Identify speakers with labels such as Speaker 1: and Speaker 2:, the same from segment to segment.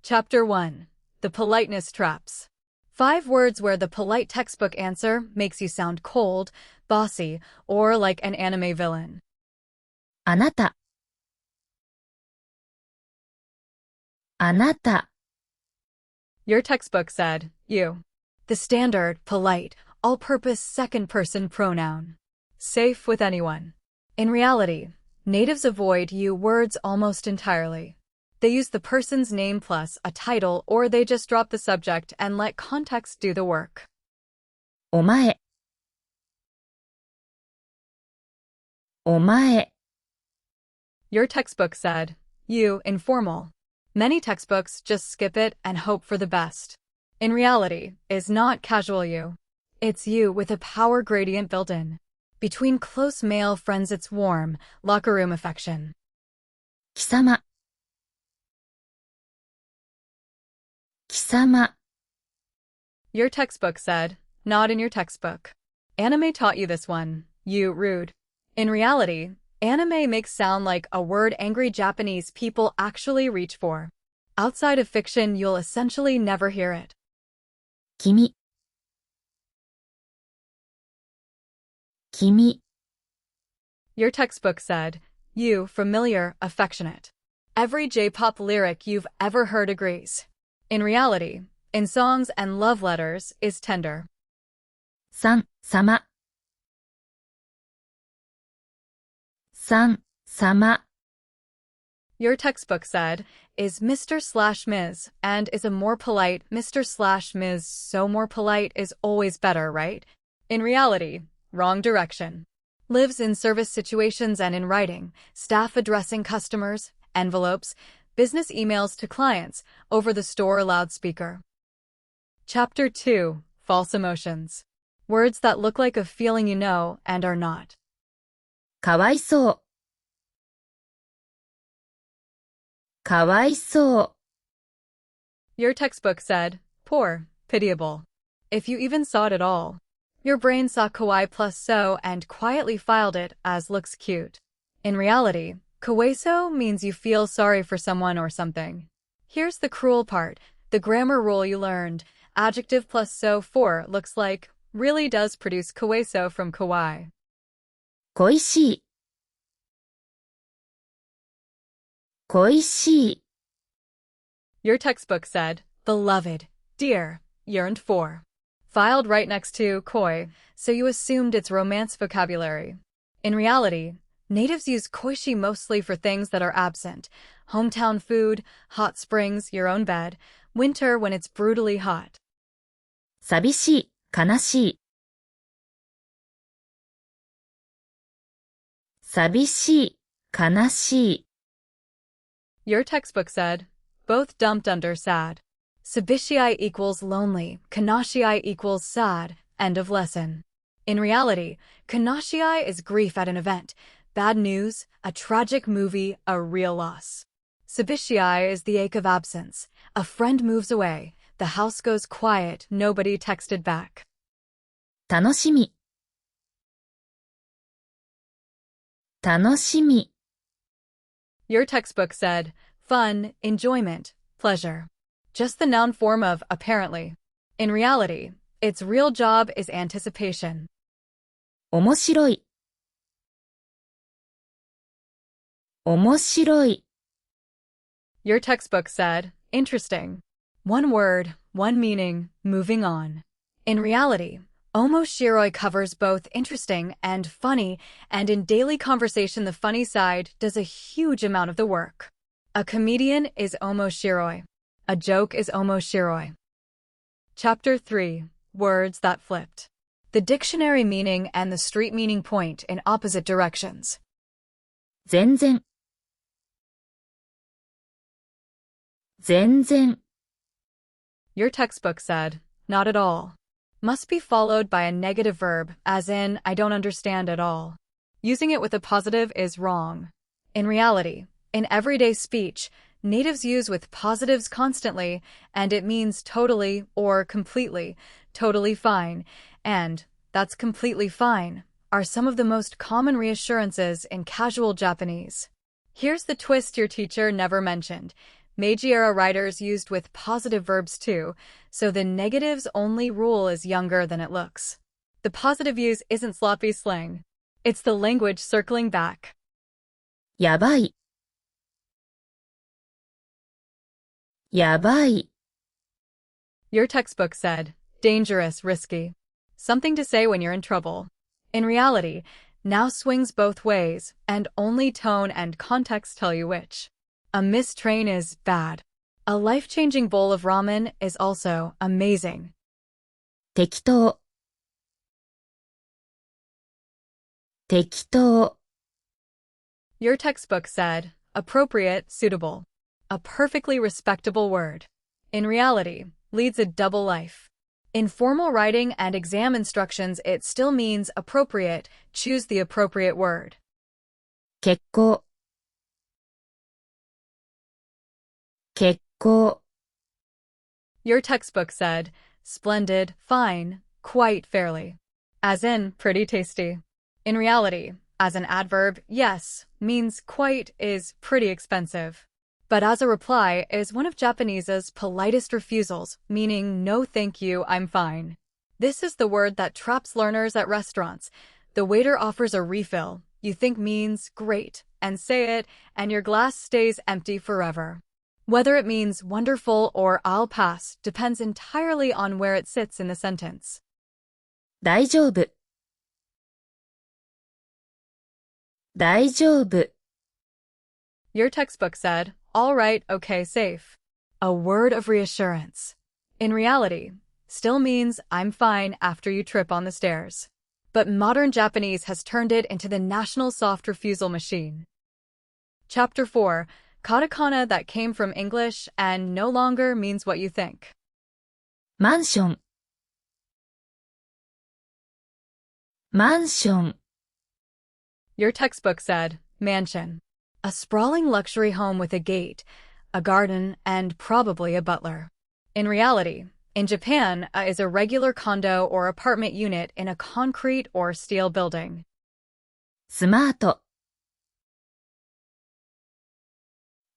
Speaker 1: Chapter 1. The Politeness Traps. 5 words where the polite textbook answer makes you sound cold, bossy, or like an anime villain.
Speaker 2: あなた。あなた。
Speaker 1: Your textbook said, you. The standard, polite, all-purpose second-person pronoun. Safe with anyone. In reality, natives avoid you words almost entirely. They use the person's name plus a title, or they just drop the subject and let context do the work.
Speaker 2: お前。お前。
Speaker 1: Your textbook said, you, informal. Many textbooks just skip it and hope for the best. In reality, is not casual you. It's you with a power gradient built in. Between close male friends it's warm, locker room affection.
Speaker 2: 貴様。貴様。
Speaker 1: Your textbook said, not in your textbook. Anime taught you this one, you rude. In reality, anime makes sound like a word angry Japanese people actually reach for. Outside of fiction, you'll essentially never hear it.
Speaker 2: 君。君。
Speaker 1: Your textbook said, you, familiar, affectionate. Every J-pop lyric you've ever heard agrees. In reality, in songs and love letters, is tender.
Speaker 2: さん、様。さん、様。
Speaker 1: Your textbook said, is Mr./Ms. and is a more polite Mr./Ms. So more polite is always better, right? In reality, wrong direction. Lives in service situations and in writing, staff addressing customers, envelopes, business emails to clients, over the store loudspeaker. Chapter 2. False emotions. Words that look like a feeling you know and are not.
Speaker 2: かわいそう。かわいそう。
Speaker 1: Your textbook said, poor, pitiable. If you even saw it at all. Your brain saw kawaii plus so and quietly filed it as looks cute. In reality, kawaii-so means you feel sorry for someone or something. Here's the cruel part, the grammar rule you learned. Adjective plus so for looks like, really does produce kawaii-so from kawaii.
Speaker 2: 恋しい。恋しい。
Speaker 1: Your textbook said, beloved, dear, yearned for. Filed right next to koi, so you assumed it's romance vocabulary. In reality, natives use koishi mostly for things that are absent. Hometown food, hot springs, your own bed, winter when it's brutally hot.
Speaker 2: 寂しい、悲しい。寂しい、悲しい。
Speaker 1: Your textbook said, both dumped under sad. Sabishii equals lonely, kanashii equals sad, end of lesson. In reality, kanashii is grief at an event, bad news, a tragic movie, a real loss. Sabishii is the ache of absence. A friend moves away, the house goes quiet, nobody texted back.
Speaker 2: 楽しみ。楽しみ。
Speaker 1: Your textbook said, fun, enjoyment, pleasure. Just the noun form of apparently. In reality, its real job is anticipation.
Speaker 2: 面白い。面白い。
Speaker 1: Your textbook said, interesting. One word, one meaning, moving on. In reality, omoshiroi covers both interesting and funny, and in daily conversation the funny side does a huge amount of the work. A comedian is omoshiroi. A joke is omoshiroi. Chapter 3. Words that flipped. The dictionary meaning and the street meaning point in opposite directions.
Speaker 2: 全然。全然。
Speaker 1: Your textbook said, not at all. Must be followed by a negative verb, as in, I don't understand at all. Using it with a positive is wrong. In reality, in everyday speech, natives use with positives constantly, and it means totally or completely, totally fine, and that's completely fine, are some of the most common reassurances in casual Japanese. Here's the twist your teacher never mentioned. Meiji-era writers used with positive verbs too, so the negative's only rule is younger than it looks. The positive use isn't sloppy slang. It's the language circling back.
Speaker 2: やばい。やばい。
Speaker 1: Your textbook said, dangerous, risky. Something to say when you're in trouble. In reality, now swings both ways, and only tone and context tell you which. A missed train is bad. A life-changing bowl of ramen is also amazing.
Speaker 2: 適当。適当。
Speaker 1: Your textbook said, appropriate, suitable. A perfectly respectable word. In reality, leads a double life. In formal writing and exam instructions, it still means appropriate. Choose the appropriate word.
Speaker 2: 結構。結構。
Speaker 1: Your textbook said, splendid, fine, quite fairly. As in, pretty tasty. In reality, as an adverb, yes, means quite is pretty expensive. But as a reply is one of Japanese's politest refusals, meaning no thank you, I'm fine. This is the word that traps learners at restaurants. The waiter offers a refill. You think means great, and say it, and your glass stays empty forever. Whether it means wonderful or I'll pass depends entirely on where it sits in the sentence.
Speaker 2: 大丈夫。大丈夫。
Speaker 1: Your textbook said, all right, okay, safe. A word of reassurance. In reality, still means I'm fine after you trip on the stairs. But modern Japanese has turned it into the national soft refusal machine. Chapter 4. Katakana that came from English and no longer means what you think.
Speaker 2: マンション。マンション。
Speaker 1: Your textbook said, mansion. A sprawling luxury home with a gate, a garden, and probably a butler. In reality, in Japan, is a regular condo or apartment unit in a concrete or steel building.
Speaker 2: スマート。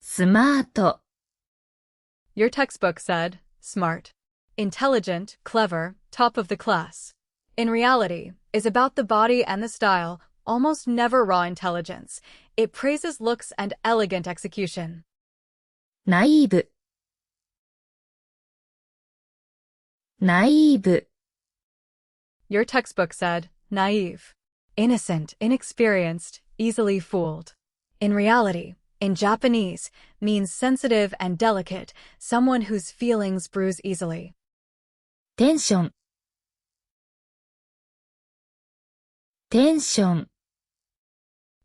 Speaker 2: スマート。
Speaker 1: Your textbook said, smart. Intelligent, clever, top of the class. In reality, is about the body and the style, almost never raw intelligence. It praises looks and elegant execution.
Speaker 2: ナイーブ。ナイーブ。
Speaker 1: Your textbook said, naive. Innocent, inexperienced, easily fooled. In reality, in Japanese, means sensitive and delicate, someone whose feelings bruise easily.
Speaker 2: テンション。テンション。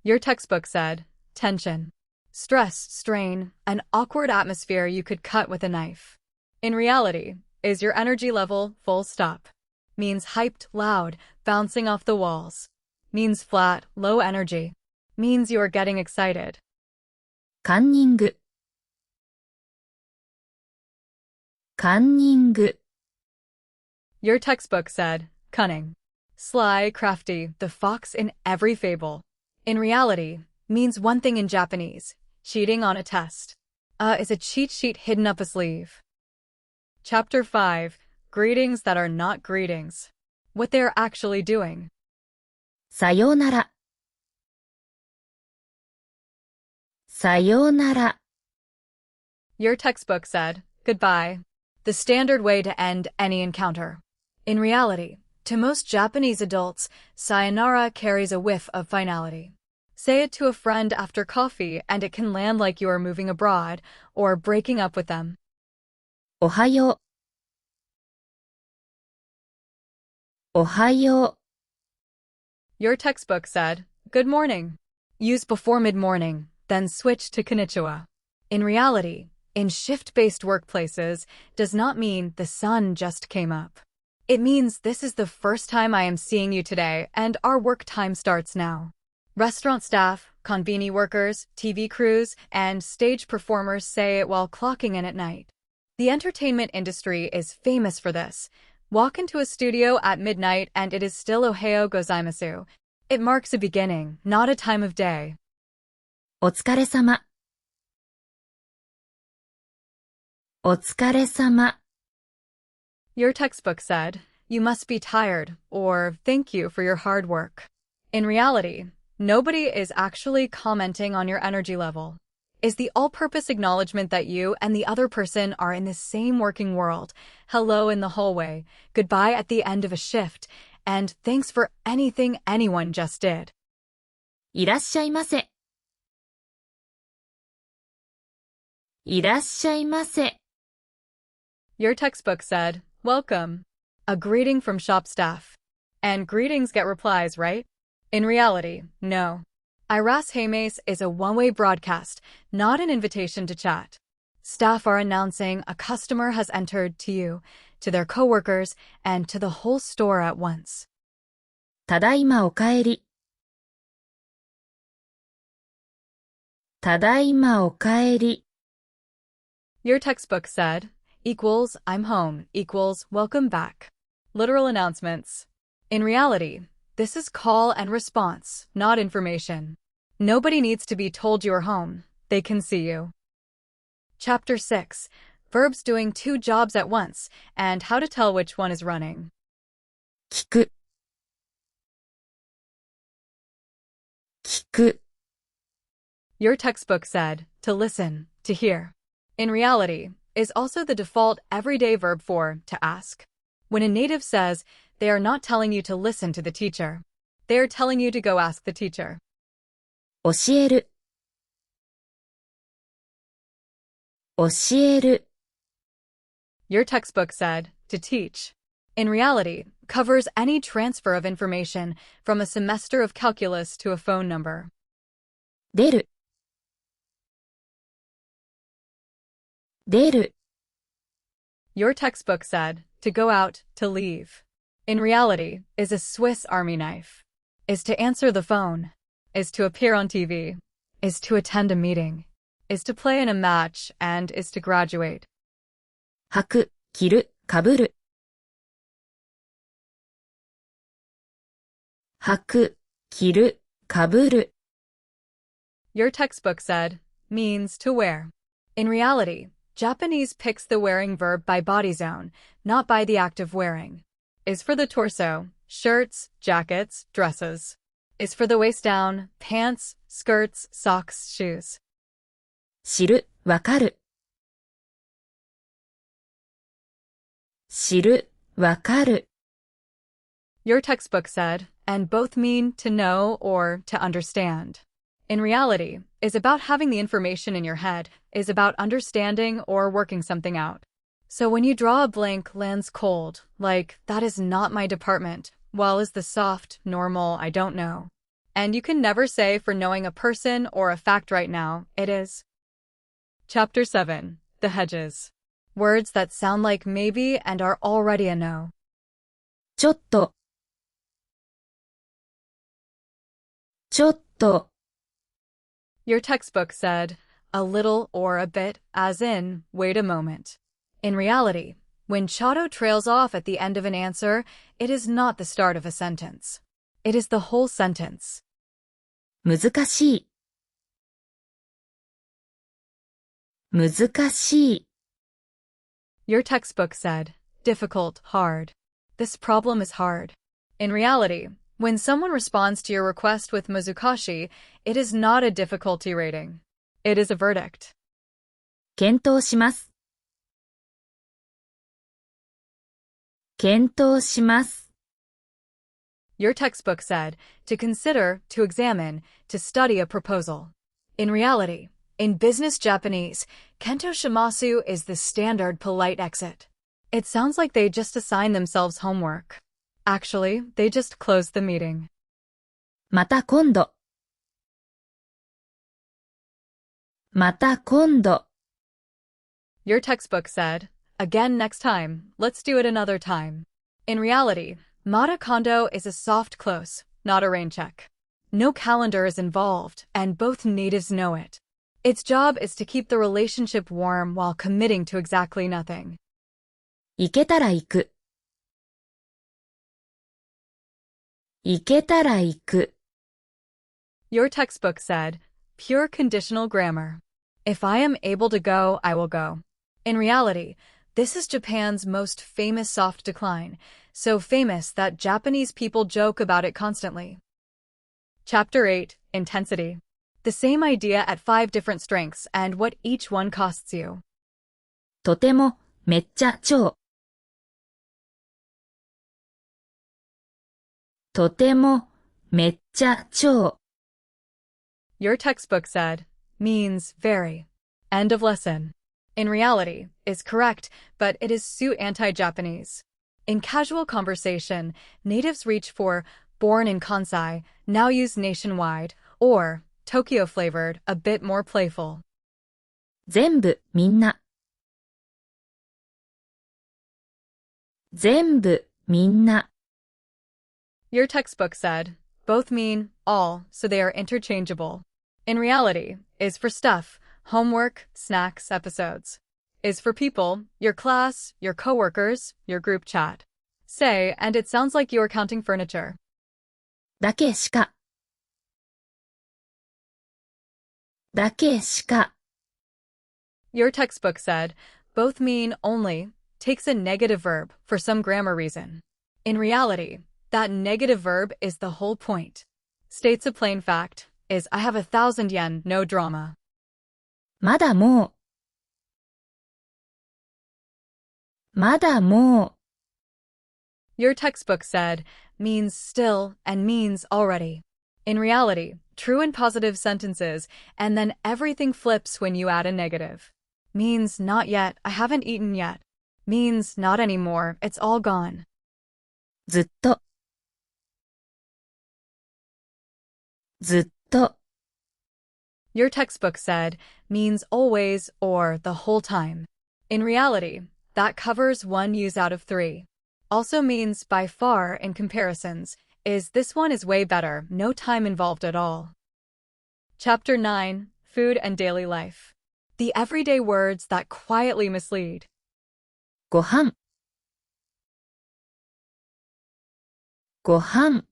Speaker 1: Your textbook said, tension. Stress, strain, an awkward atmosphere you could cut with a knife. In reality, is your energy level full stop. Means hyped, loud, bouncing off the walls. Means flat, low energy. Means you are getting excited.
Speaker 2: カンニング。カンニング。
Speaker 1: Your textbook said, cunning. Sly, crafty, the fox in every fable. In reality, means one thing in Japanese, cheating on a test. Is a cheat sheet hidden up a sleeve. Chapter 5. Greetings that are not greetings. What they are actually doing.
Speaker 2: さようなら。さようなら。
Speaker 1: Your textbook said, goodbye. The standard way to end any encounter. In reality, to most Japanese adults, sayonara carries a whiff of finality. Say it to a friend after coffee and it can land like you are moving abroad or breaking up with them.
Speaker 2: おはよう。おはよう。
Speaker 1: Your textbook said, good morning. Use before mid-morning, then switch to konnichiwa. In reality, in shift-based workplaces, does not mean the sun just came up. It means this is the first time I am seeing you today and our work time starts now. Restaurant staff, conveni workers, TV crews, and stage performers say it while clocking in at night. The entertainment industry is famous for this. Walk into a studio at midnight and it is still Ohayo gozaimasu. It marks a beginning, not a time of day.
Speaker 2: お疲れ様。お疲れ様。
Speaker 1: Your textbook said, you must be tired, or thank you for your hard work. In reality, nobody is actually commenting on your energy level. It's the all-purpose acknowledgement that you and the other person are in the same working world. Hello in the hallway, goodbye at the end of a shift, and thanks for anything anyone just did.
Speaker 2: いらっしゃいませ。いらっしゃいませ。
Speaker 1: Your textbook said, welcome. A greeting from shop staff. And greetings get replies, right? In reality, no. Iras Haymace is a one-way broadcast, not an invitation to chat. Staff are announcing a customer has entered to you, to their coworkers, and to the whole store at once.
Speaker 2: ただいまお帰り。ただいまお帰り。
Speaker 1: Your textbook said, equals I'm home equals welcome back. Literal announcements. In reality, this is call and response, not information. Nobody needs to be told you're home. They can see you. Chapter 6. Verbs doing two jobs at once, and how to tell which one is running.
Speaker 2: 聞く。聞く。
Speaker 1: Your textbook said, to listen, to hear. In reality, is also the default everyday verb for to ask. When a native says, they are not telling you to listen to the teacher. They are telling you to go ask the teacher.
Speaker 2: 教える。教える。
Speaker 1: Your textbook said, to teach. In reality, covers any transfer of information from a semester of calculus to a phone number.
Speaker 2: 出る。出る。
Speaker 1: Your textbook said, to go out, to leave. In reality, is a Swiss Army knife. Is to answer the phone. Is to appear on TV. Is to attend a meeting. Is to play in a match, and is to graduate.
Speaker 2: 履く、着る、かぶる。履く、着る、かぶる。
Speaker 1: Your textbook said, means to wear. In reality, Japanese picks the wearing verb by body zone, not by the act of wearing. Is for the torso, shirts, jackets, dresses. Is for the waist down, pants, skirts, socks, shoes.
Speaker 2: 知る、わかる。知る、わかる。
Speaker 1: Your textbook said, and both mean to know or to understand. In reality, is about having the information in your head, is about understanding or working something out. So when you draw a blank lands cold, like, that is not my department, well is the soft, normal, I don't know. And you can never say for knowing a person or a fact right now, it is. Chapter 7. The Hedges. Words that sound like maybe and are already a no.
Speaker 2: ちょっと。ちょっと。
Speaker 1: Your textbook said, a little or a bit, as in, wait a moment. In reality, when Chato trails off at the end of an answer, it is not the start of a sentence. It is the whole sentence.
Speaker 2: 難しい。難しい。
Speaker 1: Your textbook said, difficult, hard. This problem is hard. In reality, when someone responds to your request with muzukashi, it is not a difficulty rating. It is a verdict.
Speaker 2: 検討します。検討します。
Speaker 1: Your textbook said, to consider, to examine, to study a proposal. In reality, in business Japanese, kento shimasu is the standard polite exit. It sounds like they just assign themselves homework. Actually, they just closed the meeting.
Speaker 2: また今度。また今度。
Speaker 1: Your textbook said, again next time, let's do it another time. In reality, Mata Kondo is a soft close, not a rain check. No calendar is involved, and both natives know it. Its job is to keep the relationship warm while committing to exactly nothing.
Speaker 2: 行けたら行く。行けたら行く。
Speaker 1: Your textbook said, pure conditional grammar. If I am able to go, I will go. In reality, this is Japan's most famous soft decline, so famous that Japanese people joke about it constantly. Chapter 8, Intensity. The same idea at 5 different strengths and what each one costs you.
Speaker 2: とても、めっちゃ、超。とても、めっちゃ、超。
Speaker 1: Your textbook said, means very. End of lesson. In reality, is correct, but it is suit anti-Japanese. In casual conversation, natives reach for born in Kansai, now used nationwide, or Tokyo-flavored, a bit more playful.
Speaker 2: 全部、みんな。全部、みんな。
Speaker 1: Your textbook said, both mean all, so they are interchangeable. In reality, is for stuff, homework, snacks, episodes. Is for people, your class, your coworkers, your group chat. Say, and it sounds like you are counting furniture.
Speaker 2: だけしか。だけしか。
Speaker 1: Your textbook said, both mean only, takes a negative verb for some grammar reason. In reality, that negative verb is the whole point. States a plain fact, is I have 1,000 yen, no drama.
Speaker 2: まだもう。まだもう。
Speaker 1: Your textbook said, means still and means already. In reality, true and positive sentences, and then everything flips when you add a negative. Means not yet, I haven't eaten yet. Means not anymore, it's all gone.
Speaker 2: ずっと。ずっと。
Speaker 1: Your textbook said, means always or the whole time. In reality, that covers one use out of 3. Also means by far in comparisons, is this one is way better, no time involved at all. Chapter 9, Food and Daily Life. The everyday words that quietly mislead.
Speaker 2: ご飯。ご飯。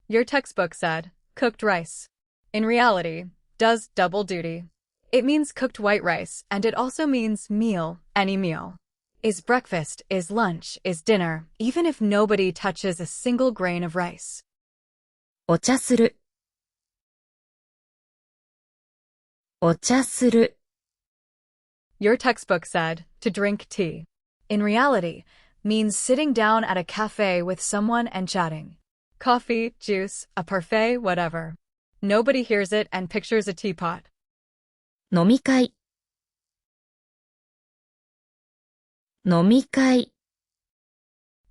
Speaker 1: Your textbook said, cooked rice. In reality, does double duty. It means cooked white rice, and it also means meal, any meal. Is breakfast, is lunch, is dinner, even if nobody touches a single grain of rice.
Speaker 2: お茶する。お茶する。
Speaker 1: Your textbook said, to drink tea. In reality, means sitting down at a cafe with someone and chatting. Coffee, juice, a parfait, whatever. Nobody hears it and pictures a teapot.
Speaker 2: 飲み会。飲み会。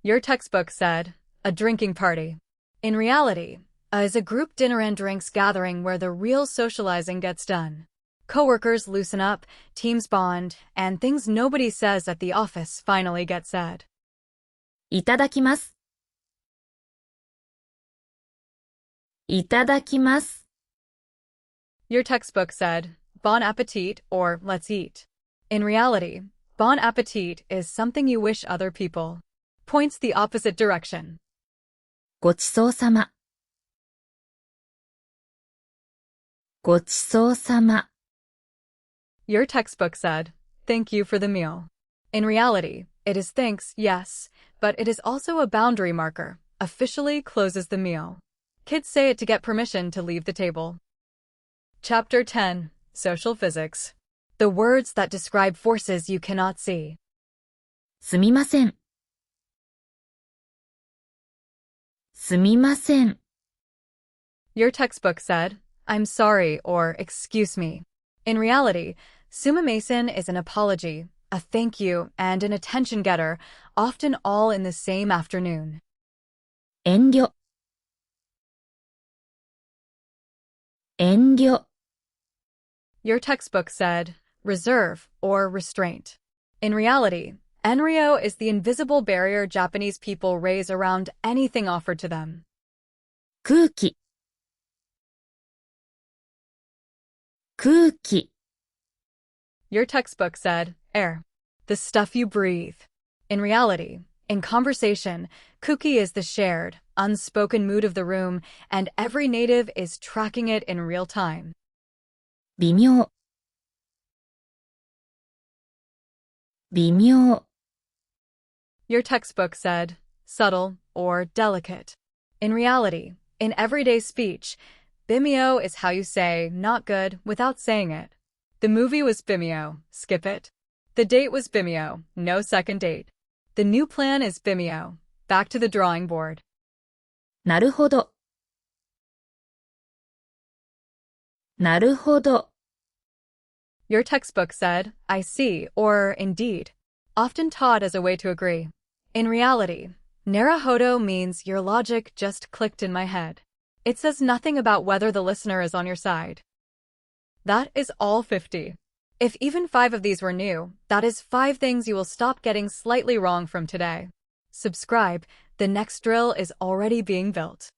Speaker 1: Your textbook said, a drinking party. In reality, is a group dinner and drinks gathering where the real socializing gets done. Coworkers loosen up, teams bond, and things nobody says at the office finally get said.
Speaker 2: いただきます。いただきます。
Speaker 1: Your textbook said, bon appetit or let's eat. In reality, bon appetit is something you wish other people. Points the opposite direction.
Speaker 2: ごちそうさま。ごちそうさま。
Speaker 1: Your textbook said, thank you for the meal. In reality, it is thanks, yes, but it is also a boundary marker, officially closes the meal. Kids say it to get permission to leave the table. Chapter 10, Social Physics. The words that describe forces you cannot see.
Speaker 2: すみません。すみません。
Speaker 1: Your textbook said, I'm sorry or excuse me. In reality, sumimasen is an apology, a thank you, and an attention getter, often all in the same afternoon.
Speaker 2: 遠慮。遠慮。
Speaker 1: Your textbook said, reserve or restraint. In reality, enryo is the invisible barrier Japanese people raise around anything offered to them.
Speaker 2: 空気。空気。
Speaker 1: Your textbook said, air. The stuff you breathe. In reality, in conversation, kuki is the shared, unspoken mood of the room, and every native is tracking it in real time.
Speaker 2: 微妙。微妙、
Speaker 1: Your textbook said subtle or delicate. In reality, in everyday speech, bimeo is how you say not good without saying it. The movie was bimeo, skip it. The date was bimeo, no second date. The new plan is bimeo, back to the drawing board.
Speaker 2: なるほど。なるほど。
Speaker 1: Your textbook said, I see, or indeed, often taught as a way to agree. In reality, naruhodo means your logic just clicked in my head. It says nothing about whether the listener is on your side. That is all 50. If even 5 of these were new, that is 5 things you will stop getting slightly wrong from today. Subscribe, the next drill is already being built.